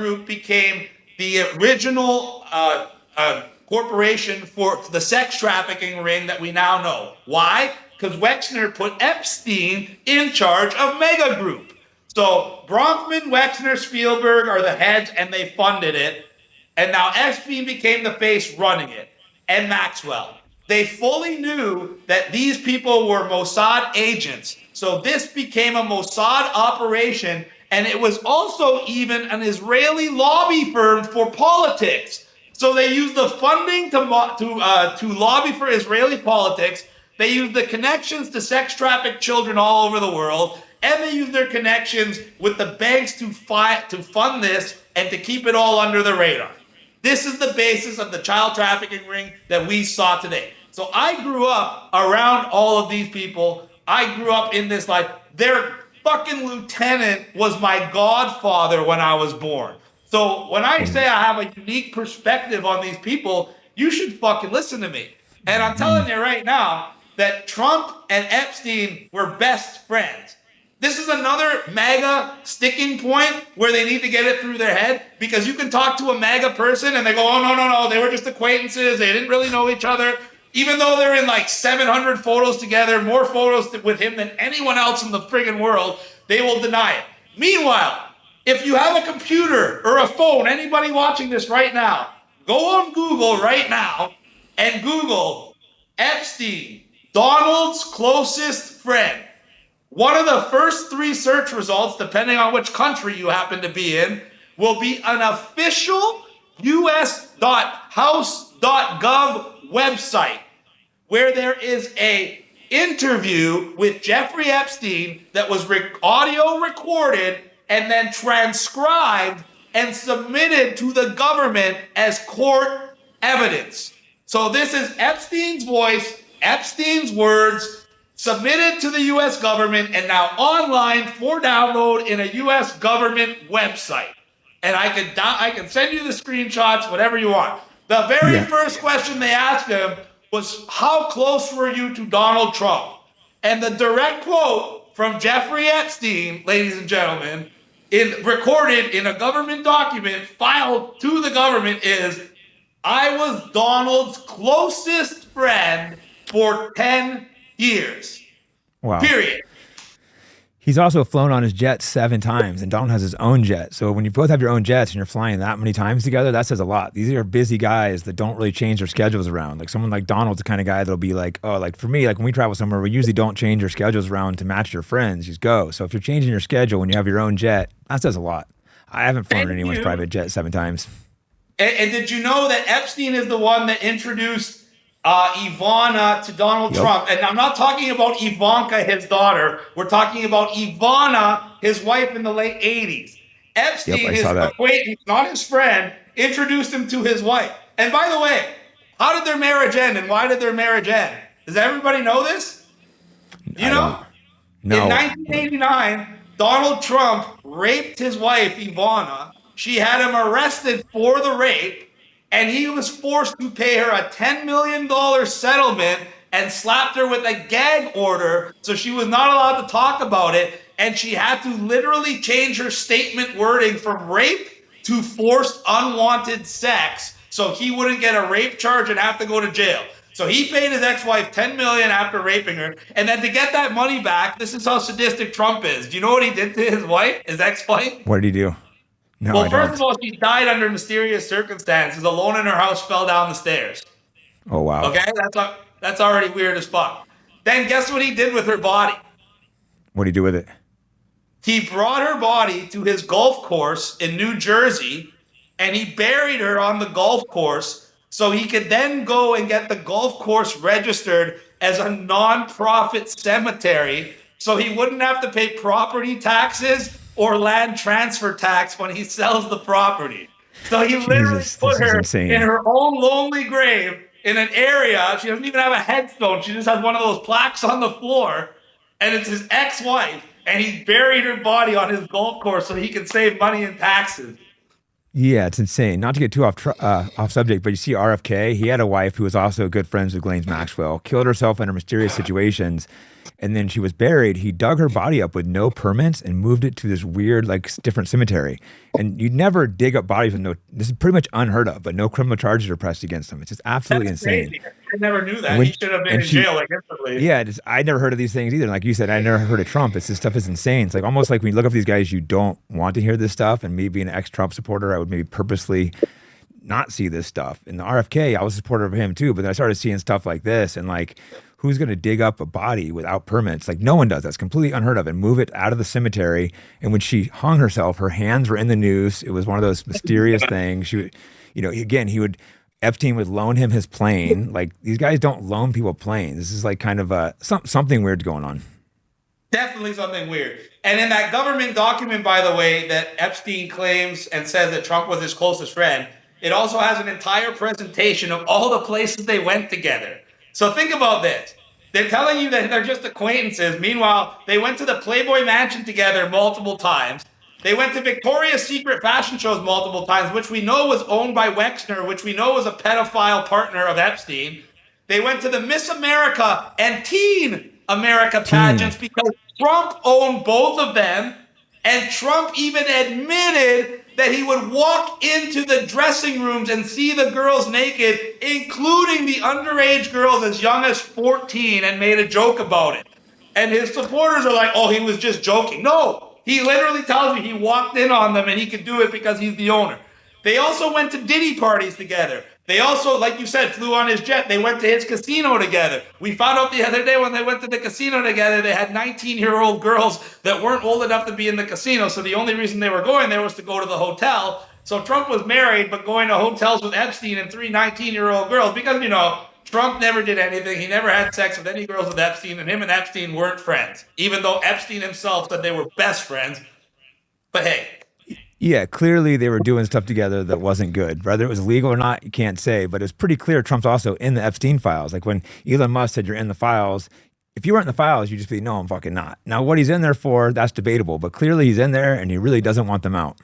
Group became the original corporation for the sex trafficking ring that we now know. Why? Because Wexner put Epstein in charge of Mega Group. So Bronfman, Wexner, Spielberg are the heads, and they funded it. And now Epstein became the face running it, and Maxwell. They fully knew that these people were Mossad agents. So this became a Mossad operation, and it was also even an Israeli lobby firm for politics. So they used the funding to lobby for Israeli politics. They used the connections to sex trafficked children all over the world, and they used their connections with the banks to fund this and to keep it all under the radar. This is the basis of the child trafficking ring that we saw today. So I grew up around all of these people. I grew up in this life. Their fucking lieutenant was my godfather when I was born. So when I say I have a unique perspective on these people, you should fucking listen to me. And I'm telling you right now that Trump and Epstein were best friends. This is another MAGA sticking point where they need to get it through their head, because you can talk to a MAGA person and they go, oh, no, they were just acquaintances. They didn't really know each other. Even though they're in like 700 photos together, more photos with him than anyone else in the friggin' world, they will deny it. Meanwhile, if you have a computer or a phone, anybody watching this right now, go on Google right now and Google Epstein, Donald's closest friend. One of the first 3 search results, depending on which country you happen to be in, will be an official us.house.gov website where there is a interview with Jeffrey Epstein that was audio recorded and then transcribed and submitted to the government as court evidence. So this is Epstein's voice, Epstein's words, submitted to the U.S. government, and now online for download in a U.S. government website. And I can send you the screenshots, whatever you want. The very first question they asked him was, how close were you to Donald Trump? And the direct quote from Jeffrey Epstein, ladies and gentlemen, recorded in a government document filed to the government is, I was Donald's closest friend for 10 years. Wow. Period. He's also flown on his jet 7 times, and Donald has his own jet. So when you both have your own jets and you're flying that many times together, that says a lot. These are busy guys that don't really change their schedules around. Like someone like Donald's the kind of guy that'll be like, oh, like for me, like when we travel somewhere, we usually don't change your schedules around to match your friends. You just go. So if you're changing your schedule when you have your own jet, that says a lot. I haven't flown in anyone's private jet 7 times. And did you know that Epstein is the one that introduced Ivana to Donald Trump? And I'm not talking about Ivanka, his daughter. We're talking about Ivana, his wife in the late 80s. Epstein, his acquaintance, not his friend, introduced him to his wife. And by the way, how did their marriage end and why did their marriage end? Does everybody know this? You know? No. In 1989, Donald Trump raped his wife, Ivana. She had him arrested for the rape, and he was forced to pay her a $10 million settlement and slapped her with a gag order, so she was not allowed to talk about it, and she had to literally change her statement wording from rape to forced unwanted sex, so he wouldn't get a rape charge and have to go to jail. So he paid his ex-wife $10 million after raping her, and then to get that money back, this is how sadistic Trump is. Do you know what he did to his wife, his ex-wife? What did he do? No, well, first of all, she died under mysterious circumstances. Alone in her house, fell down the stairs. Oh, wow. Okay, that's already weird as fuck. Then guess what he did with her body? What did he do with it? He brought her body to his golf course in New Jersey, and he buried her on the golf course so he could then go and get the golf course registered as a non-profit cemetery so he wouldn't have to pay property taxes or land transfer tax when he sells the property. So he literally put her in her own lonely grave in an area. She doesn't even have a headstone. She just has one of those plaques on the floor, and it's his ex-wife, and he buried her body on his golf course so he can save money in taxes. Yeah, it's insane. Not to get too off subject, but you see RFK, he had a wife who was also good friends with Ghislaine Maxwell, killed herself under mysterious situations, and then she was buried. He dug her body up with no permits and moved it to this weird, like, different cemetery. And you'd never dig up bodies with no. This is pretty much unheard of, but no criminal charges are pressed against him. It's just absolutely That's insane. crazy. I never knew that. When, He should have been and in she, jail like instantly. yeah, I never heard of these things either. Like you said, I never heard of Trump. It's this stuff is insane. It's like almost like when you look up these guys, you don't want to hear this stuff. And me being an ex-Trump supporter, I would maybe purposely not see this stuff. In the RFK, I was a supporter of him too, but then I started seeing stuff like this and like, who's going to dig up a body without permits? Like no one does. That's completely unheard of and move it out of the cemetery. And when she hung herself, her hands were in the noose. It was one of those mysterious things. She would, again, Epstein would loan him his plane. Like these guys don't loan people planes. This is like kind of something weird going on. Definitely something weird. And in that government document, by the way, that Epstein claims and says that Trump was his closest friend, it also has an entire presentation of all the places they went together. So think about this. They're telling you that they're just acquaintances. Meanwhile, they went to the Playboy Mansion together multiple times. They went to Victoria's Secret fashion shows multiple times, which we know was owned by Wexner, which we know was a pedophile partner of Epstein. They went to the Miss America and Teen America pageants because Trump owned both of them. And Trump even admitted that he would walk into the dressing rooms and see the girls naked, including the underage girls as young as 14, and made a joke about it. And his supporters are like, oh, he was just joking. No, he literally tells you he walked in on them and he could do it because he's the owner. They also went to Diddy parties together. They also, like you said, flew on his jet. They went to his casino together. We found out the other day when they went to the casino together, they had 19-year-old girls that weren't old enough to be in the casino. So the only reason they were going there was to go to the hotel. So Trump was married, but going to hotels with Epstein and three 19-year-old girls because, Trump never did anything. He never had sex with any girls with Epstein, and him and Epstein weren't friends, even though Epstein himself said they were best friends. But hey. Yeah, clearly they were doing stuff together that wasn't good. Whether it was legal or not, you can't say. But it's pretty clear Trump's also in the Epstein files. Like when Elon Musk said you're in the files, if you weren't in the files, you'd just be, no, I'm fucking not. Now, what he's in there for, that's debatable. But clearly he's in there and he really doesn't want them out.